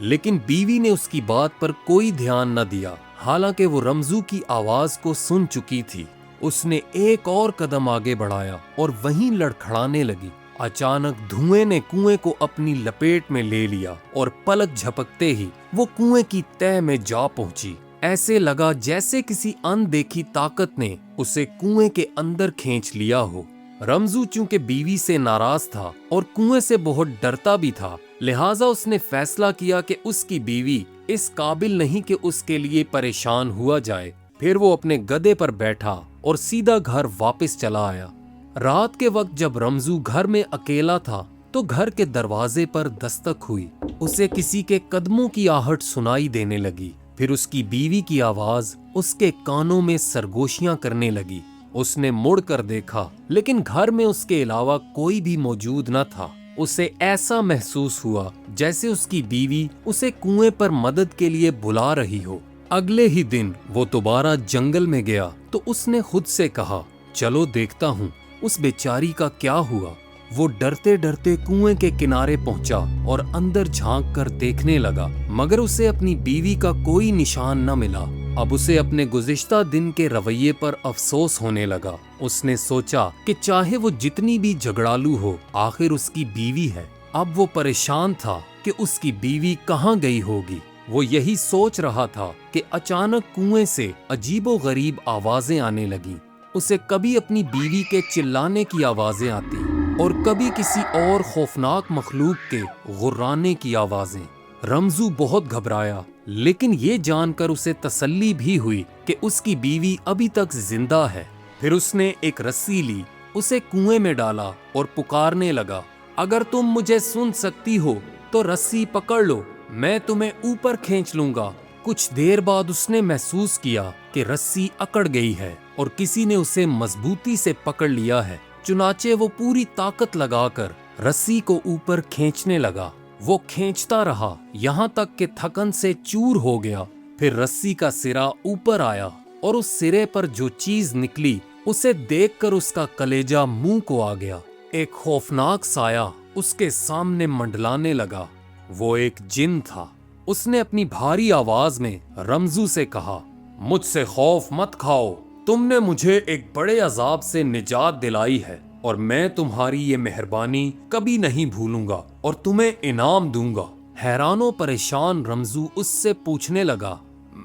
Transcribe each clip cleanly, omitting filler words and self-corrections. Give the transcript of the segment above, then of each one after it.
لیکن بیوی نے اس کی بات پر کوئی دھیان نہ دیا، حالانکہ وہ رمزو کی آواز کو سن چکی تھی۔ اس نے ایک اور قدم آگے بڑھایا اور وہیں لڑکھڑانے لگی۔ اچانک دھوئیں نے کنویں کو اپنی لپیٹ میں لے لیا اور پلک جھپکتے ہی وہ کنویں کی تہہ میں جا پہنچی۔ ایسے لگا جیسے کسی اندیکھی طاقت نے اسے کنویں کے اندر کھینچ لیا ہو۔ رمزو چونکہ بیوی سے ناراض تھا اور کنویں سے بہت ڈرتا بھی تھا، لہٰذا اس نے فیصلہ کیا کہ اس کی بیوی اس قابل نہیں کہ اس کے لیے پریشان ہوا جائے۔ پھر وہ اپنے گدھے پر بیٹھا اور سیدھا گھر واپس چلا آیا۔ رات کے وقت جب رمزو گھر میں اکیلا تھا تو گھر کے دروازے پر دستک ہوئی۔ اسے کسی کے قدموں کی آہٹ سنائی دینے لگی۔ پھر اس کی بیوی کی آواز اس کے کانوں میں سرگوشیاں کرنے لگی۔ اس نے مڑ کر دیکھا، لیکن گھر میں اس کے علاوہ کوئی بھی موجود نہ تھا۔ اسے ایسا محسوس ہوا جیسے اس کی بیوی اسے کنویں پر مدد کے لیے بلا رہی ہو۔ اگلے ہی دن وہ دوبارہ جنگل میں گیا تو اس نے خود سے کہا، چلو دیکھتا ہوں اس بیچاری کا کیا ہوا۔ وہ ڈرتے ڈرتے کنویں کے کنارے پہنچا اور اندر جھانک کر دیکھنے لگا، مگر اسے اپنی بیوی کا کوئی نشان نہ ملا۔ اب اسے اپنے گزشتہ دن کے رویے پر افسوس ہونے لگا۔ اس نے سوچا کہ چاہے وہ جتنی بھی جھگڑالو ہو، آخر اس کی بیوی ہے۔ اب وہ پریشان تھا کہ اس کی بیوی کہاں گئی ہوگی۔ وہ یہی سوچ رہا تھا کہ اچانک کنویں سے عجیب و غریب آوازیں آنے لگیں۔ اسے کبھی اپنی بیوی کے چلانے کی آوازیں آتی اور کبھی کسی اور خوفناک مخلوق کے غرانے کی آوازیں۔ رمزو بہت گھبرایا، لیکن یہ جان کر اسے تسلی بھی ہوئی کہ اس کی بیوی ابھی تک زندہ ہے۔ پھر اس نے ایک رسی لی، اسے کنویں میں ڈالا اور پکارنے لگا، اگر تم مجھے سن سکتی ہو تو رسی پکڑ لو، میں تمہیں اوپر کھینچ لوں گا۔ کچھ دیر بعد اس نے محسوس کیا کہ رسی اکڑ گئی ہے اور کسی نے اسے مضبوطی سے پکڑ لیا ہے۔ چنانچہ وہ پوری طاقت لگا کر رسی کو اوپر کھینچنے لگا۔ وہ کھینچتا رہا یہاں تک کہ تھکن سے چور ہو گیا۔ پھر رسی کا سرا اوپر آیا اور اس سرے پر جو چیز نکلی اسے دیکھ کر اس کا کلیجہ منہ کو آ گیا۔ ایک خوفناک سایہ اس کے سامنے منڈلانے لگا۔ وہ ایک جن تھا۔ اس نے اپنی بھاری آواز میں رمزو سے کہا، مجھ سے خوف مت کھاؤ، تم نے مجھے ایک بڑے عذاب سے نجات دلائی ہے اور میں تمہاری یہ مہربانی کبھی نہیں بھولوں گا اور تمہیں انعام دوں گا۔ حیران و پریشان رمزو اس سے پوچھنے لگا،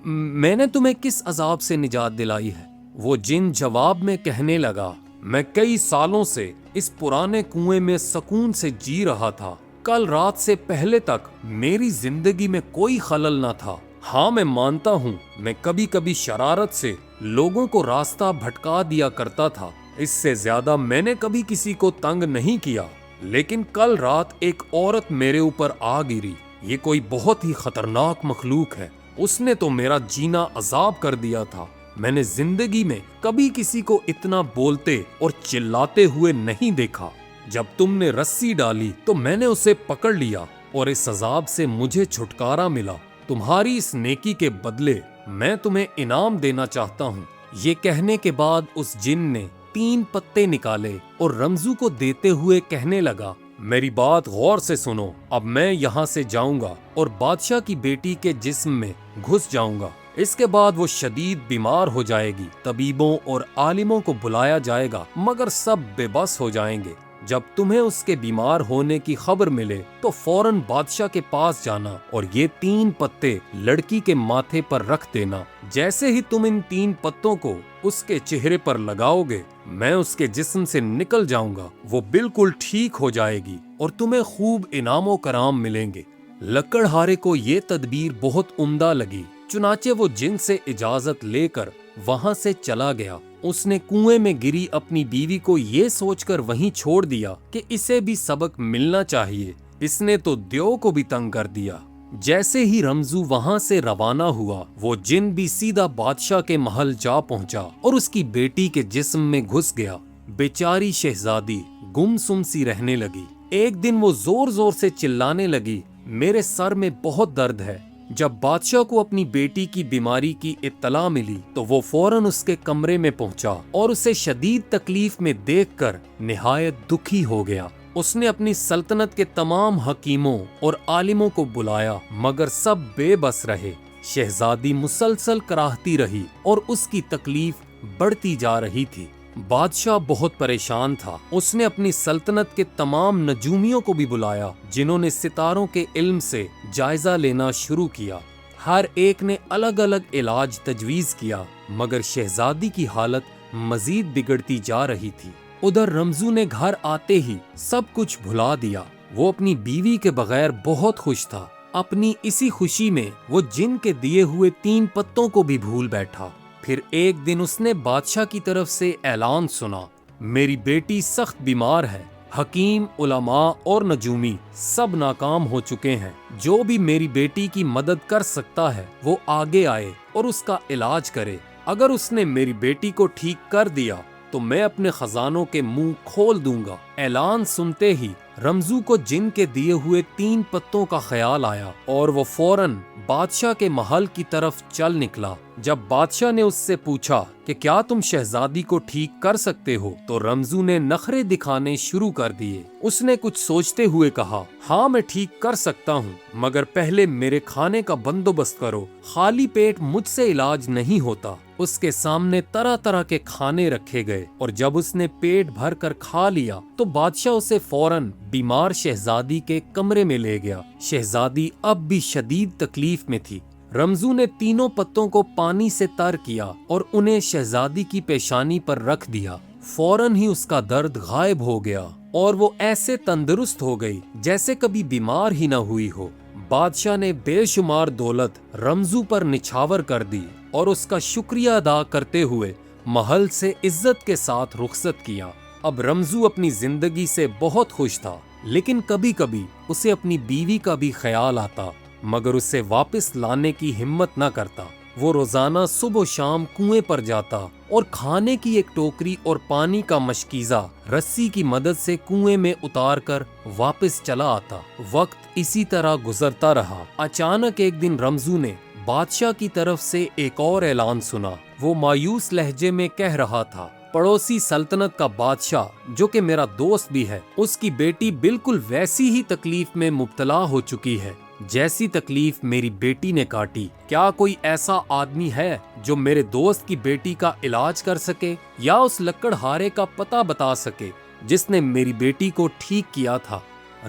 میں نے تمہیں کس عذاب سے نجات دلائی ہے؟ وہ جن جواب میں کہنے لگا، میں کئی سالوں سے اس پرانے کنویں میں سکون سے جی رہا تھا۔ کل رات سے پہلے تک میری زندگی میں کوئی خلل نہ تھا۔ ہاں میں مانتا ہوں میں کبھی کبھی شرارت سے لوگوں کو راستہ بھٹکا دیا کرتا تھا، اس سے زیادہ میں نے کبھی کسی کو تنگ نہیں کیا، لیکن کل رات ایک عورت میرے اوپر آ گری۔ یہ کوئی بہت ہی خطرناک مخلوق ہے، اس نے تو میرا جینا عذاب کر دیا تھا۔ میں نے زندگی میں کبھی کسی کو اتنا بولتے اور چلاتے ہوئے نہیں دیکھا۔ جب تم نے رسی ڈالی تو میں نے اسے پکڑ لیا اور اس عذاب سے مجھے چھٹکارا ملا۔ تمہاری اس نیکی کے بدلے میں تمہیں انعام دینا چاہتا ہوں۔ یہ کہنے کے بعد اس جن نے 3 پتے نکالے اور رمزو کو دیتے ہوئے کہنے لگا، میری بات غور سے سنو، اب میں یہاں سے جاؤں گا اور بادشاہ کی بیٹی کے جسم میں گھس جاؤں گا۔ اس کے بعد وہ شدید بیمار ہو جائے گی، طبیبوں اور عالموں کو بلایا جائے گا، مگر سب بے بس ہو جائیں گے۔ جب تمہیں اس کے بیمار ہونے کی خبر ملے تو فوراً بادشاہ کے پاس جانا اور یہ 3 پتے لڑکی کے ماتھے پر رکھ دینا۔ جیسے ہی تم ان 3 پتوں کو اس کے چہرے پر لگاؤ گے، میں اس کے جسم سے نکل جاؤں گا، وہ بالکل ٹھیک ہو جائے گی اور تمہیں خوب انعام و کرام ملیں گے۔ لکڑہارے کو یہ تدبیر بہت عمدہ لگی، چنانچہ وہ جن سے اجازت لے کر وہاں سے چلا گیا۔ اس نے کنویں میں گری اپنی بیوی کو یہ سوچ کر وہیں چھوڑ دیا کہ اسے بھی سبق ملنا چاہیے، اس نے تو دیو کو بھی تنگ کر دیا۔ جیسے ہی رمزو وہاں سے روانہ ہوا، وہ جن بھی سیدھا بادشاہ کے محل جا پہنچا اور اس کی بیٹی کے جسم میں گھس گیا۔ بیچاری شہزادی گم سم سی رہنے لگی۔ ایک دن وہ زور زور سے چلانے لگی، میرے سر میں بہت درد ہے۔ جب بادشاہ کو اپنی بیٹی کی بیماری کی اطلاع ملی تو وہ فوراً اس کے کمرے میں پہنچا اور اسے شدید تکلیف میں دیکھ کر نہایت دکھی ہو گیا۔ اس نے اپنی سلطنت کے تمام حکیموں اور عالموں کو بلایا مگر سب بے بس رہے۔ شہزادی مسلسل کراہتی رہی اور اس کی تکلیف بڑھتی جا رہی تھی۔ بادشاہ بہت پریشان تھا۔ اس نے اپنی سلطنت کے تمام نجومیوں کو بھی بلایا جنہوں نے ستاروں کے علم سے جائزہ لینا شروع کیا۔ ہر ایک نے الگ الگ علاج تجویز کیا مگر شہزادی کی حالت مزید بگڑتی جا رہی تھی۔ ادھر رمزو نے گھر آتے ہی سب کچھ بھلا دیا۔ وہ اپنی بیوی کے بغیر بہت خوش تھا۔ اپنی اسی خوشی میں وہ جن کے دیے ہوئے 3 پتوں کو بھی بھول بیٹھا۔ پھر ایک دن اس نے بادشاہ کی طرف سے اعلان سنا، میری بیٹی سخت بیمار ہے۔ حکیم، علماء اور نجومی سب ناکام ہو چکے ہیں۔ جو بھی میری بیٹی کی مدد کر سکتا ہے وہ آگے آئے اور اس کا علاج کرے۔ اگر اس نے میری بیٹی کو ٹھیک کر دیا تو میں اپنے خزانوں کے منہ کھول دوں گا۔ اعلان سنتے ہی رمزو کو جن کے دیے ہوئے 3 پتوں کا خیال آیا اور وہ فوراً بادشاہ کے محل کی طرف چل نکلا۔ جب بادشاہ نے اس سے پوچھا کہ کیا تم شہزادی کو ٹھیک کر سکتے ہو تو رمزو نے نخرے دکھانے شروع کر دیے۔ اس نے کچھ سوچتے ہوئے کہا، ہاں میں ٹھیک کر سکتا ہوں مگر پہلے میرے کھانے کا بندوبست کرو۔ خالی پیٹ مجھ سے علاج نہیں ہوتا۔ اس کے سامنے طرح طرح کے کھانے رکھے گئے اور جب اس نے پیٹ بھر کر کھا لیا تو بادشاہ اسے فوراً بیمار شہزادی کے کمرے میں لے گیا۔ شہزادی اب بھی شدید تکلیف میں تھی۔ رمزو نے 3 پتوں کو پانی سے تر کیا اور انہیں شہزادی کی پیشانی پر رکھ دیا۔ فوراً ہی اس کا درد غائب ہو گیا اور وہ ایسے تندرست ہو گئی جیسے کبھی بیمار ہی نہ ہوئی ہو۔ بادشاہ نے بے شمار دولت رمزو پر نچھاور کر دی اور اس کا شکریہ ادا کرتے ہوئے محل سے عزت کے ساتھ رخصت کیا۔ اب رمزو اپنی زندگی سے بہت خوش تھا لیکن کبھی کبھی اسے اپنی بیوی کا بھی خیال آتا مگر اسے واپس لانے کی ہمت نہ کرتا۔ وہ روزانہ صبح و شام کنویں پر جاتا اور کھانے کی ایک ٹوکری اور پانی کا مشکیزہ رسی کی مدد سے کنویں میں اتار کر واپس چلا آتا۔ وقت اسی طرح گزرتا رہا۔ اچانک ایک دن رمزو نے بادشاہ کی طرف سے ایک اور اعلان سنا۔ وہ مایوس لہجے میں کہہ رہا تھا، پڑوسی سلطنت کا بادشاہ جو کہ میرا دوست بھی ہے، اس کی بیٹی بالکل ویسی ہی تکلیف میں مبتلا ہو چکی ہے جیسی تکلیف میری بیٹی نے کاٹی۔ کیا کوئی ایسا آدمی ہے جو میرے دوست کی بیٹی کا علاج کر سکے یا اس لکڑہارے کا پتہ بتا سکے جس نے میری بیٹی کو ٹھیک کیا تھا؟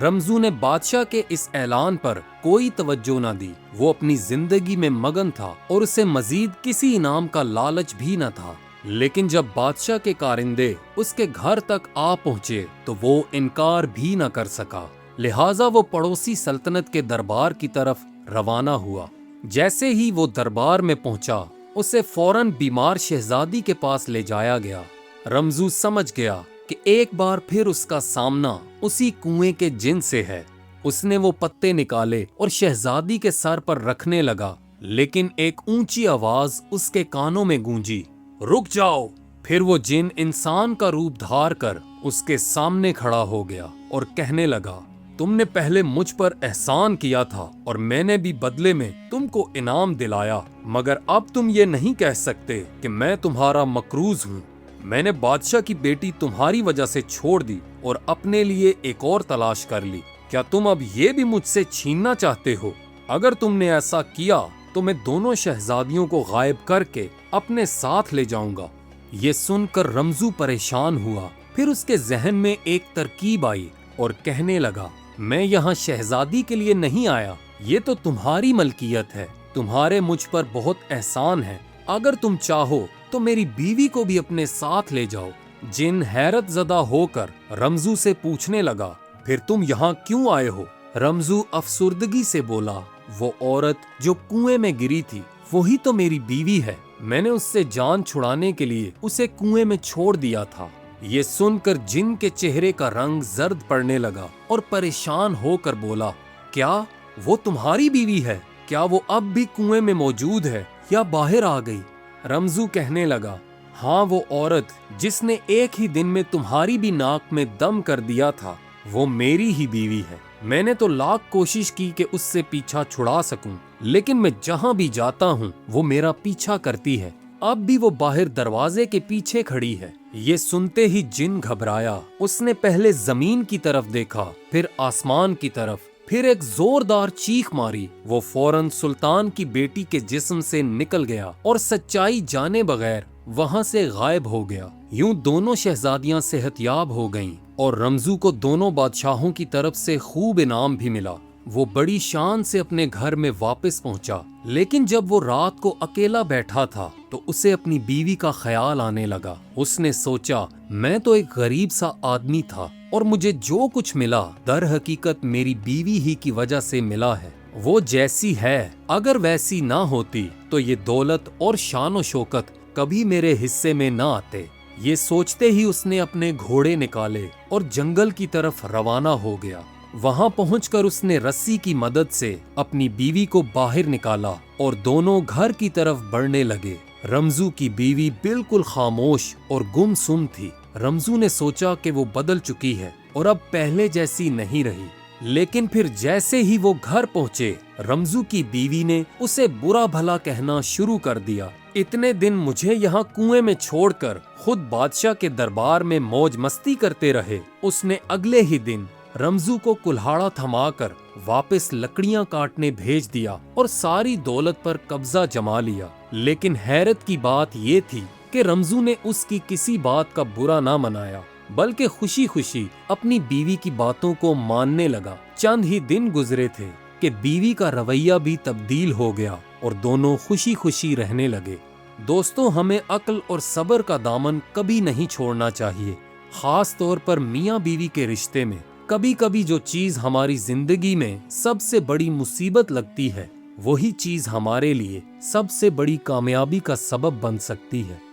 رمزو نے بادشاہ کے اس اعلان پر کوئی توجہ نہ دی۔ وہ اپنی زندگی میں مگن تھا اور اسے مزید کسی انعام کا لالچ بھی نہ تھا۔ لیکن جب بادشاہ کے کارندے اس کے گھر تک آ پہنچے تو وہ انکار بھی نہ کر سکا، لہٰذا وہ پڑوسی سلطنت کے دربار کی طرف روانہ ہوا۔ جیسے ہی وہ دربار میں پہنچا اسے فوراً بیمار شہزادی کے پاس لے جایا گیا۔ رمزو سمجھ گیا کہ ایک بار پھر اس کا سامنا اسی کنویں کے جن سے ہے۔ اس نے وہ پتے نکالے اور شہزادی کے سر پر رکھنے لگا لیکن ایک اونچی آواز اس کے کانوں میں گونجی، رک جاؤ۔ پھر وہ جن انسان کا روپ دھار کر اس کے سامنے کھڑا ہو گیا اور کہنے لگا، تم نے پہلے مجھ پر احسان کیا تھا اور میں نے بھی بدلے میں تم کو انعام دلایا، مگر اب تم یہ نہیں کہہ سکتے کہ میں تمہارا مقروض ہوں۔ میں نے بادشاہ کی بیٹی تمہاری وجہ سے چھوڑ دی اور اپنے لیے ایک اور تلاش کر لی۔ کیا تم اب یہ بھی مجھ سے چھیننا چاہتے ہو؟ اگر تم نے ایسا کیا تو میں دونوں شہزادیوں کو غائب کر کے اپنے ساتھ لے جاؤں گا۔ یہ سن کر رمزو پریشان ہوا۔ پھر اس کے ذہن میں ایک ترکیب آئی اور کہنے لگا، میں یہاں شہزادی کے لیے نہیں آیا، یہ تو تمہاری ملکیت ہے، تمہارے مجھ پر بہت احسان ہے، اگر تم چاہو تو میری بیوی کو بھی اپنے ساتھ لے جاؤ۔ جن حیرت زدہ ہو کر رمزو سے پوچھنے لگا، پھر تم یہاں کیوں آئے ہو؟ رمزو افسردگی سے بولا، وہ عورت جو کنویں میں گری تھی وہی تو میری بیوی ہے، میں نے اس سے جان چھڑانے کے لیے اسے کنویں میں چھوڑ دیا تھا۔ یہ سن کر جن کے چہرے کا رنگ زرد پڑنے لگا اور پریشان ہو کر بولا، کیا وہ تمہاری بیوی ہے؟ کیا وہ اب بھی کنویں میں موجود ہے یا باہر آ گئی؟ رمزو کہنے لگا، ہاں وہ عورت جس نے ایک ہی دن میں تمہاری بھی ناک میں دم کر دیا تھا وہ میری ہی بیوی ہے۔ میں نے تو لاکھ کوشش کی کہ اس سے پیچھا چھڑا سکوں لیکن میں جہاں بھی جاتا ہوں وہ میرا پیچھا کرتی ہے۔ اب بھی وہ باہر دروازے کے پیچھے کھڑی ہے۔ یہ سنتے ہی جن گھبرایا۔ اس نے پہلے زمین کی طرف دیکھا، پھر آسمان کی طرف، پھر ایک زوردار چیخ ماری۔ وہ فوراً سلطان کی بیٹی کے جسم سے نکل گیا اور سچائی جانے بغیر وہاں سے غائب ہو گیا۔ یوں دونوں شہزادیاں صحت یاب ہو گئیں اور رمزو کو دونوں بادشاہوں کی طرف سے خوب انعام بھی ملا۔ وہ بڑی شان سے اپنے گھر میں واپس پہنچا، لیکن جب وہ رات کو اکیلا بیٹھا تھا تو اسے اپنی بیوی کا خیال آنے لگا۔ اس نے سوچا، میں تو ایک غریب سا آدمی تھا اور مجھے جو کچھ ملا در حقیقت میری بیوی ہی کی وجہ سے ملا ہے۔ وہ جیسی ہے اگر ویسی نہ ہوتی تو یہ دولت اور شان و شوکت کبھی میرے حصے میں نہ آتے۔ یہ سوچتے ہی اس نے اپنے گھوڑے نکالے اور جنگل کی طرف روانہ ہو گیا۔ وہاں پہنچ کر اس نے رسی کی مدد سے اپنی بیوی کو باہر نکالا اور دونوں گھر کی طرف بڑھنے لگے۔ رمزو کی بیوی بالکل خاموش اور گم سم تھی۔ رمزو نے سوچا کہ وہ بدل چکی ہے اور اب پہلے جیسی نہیں رہی، لیکن پھر جیسے ہی وہ گھر پہنچے، رمزو کی بیوی نے اسے برا بھلا کہنا شروع کر دیا۔ اتنے دن مجھے یہاں کنویں میں چھوڑ کر خود بادشاہ کے دربار میں موج مستی کرتے رہے۔ اس نے اگلے ہی دن رمزو کو کلہاڑا تھما کر واپس لکڑیاں کاٹنے بھیج دیا اور ساری دولت پر قبضہ جما لیا۔ لیکن حیرت کی بات یہ تھی کہ رمزو نے اس کی کسی بات کا برا نہ منایا، بلکہ خوشی خوشی اپنی بیوی کی باتوں کو ماننے لگا۔ چند ہی دن گزرے تھے کہ بیوی کا رویہ بھی تبدیل ہو گیا اور دونوں خوشی خوشی رہنے لگے۔ دوستوں، ہمیں عقل اور صبر کا دامن کبھی نہیں چھوڑنا چاہیے، خاص طور پر میاں بیوی کے رشتے میں۔ کبھی کبھی جو چیز ہماری زندگی میں سب سے بڑی مصیبت لگتی ہے، وہی چیز ہمارے لیے سب سے بڑی کامیابی کا سبب بن سکتی ہے۔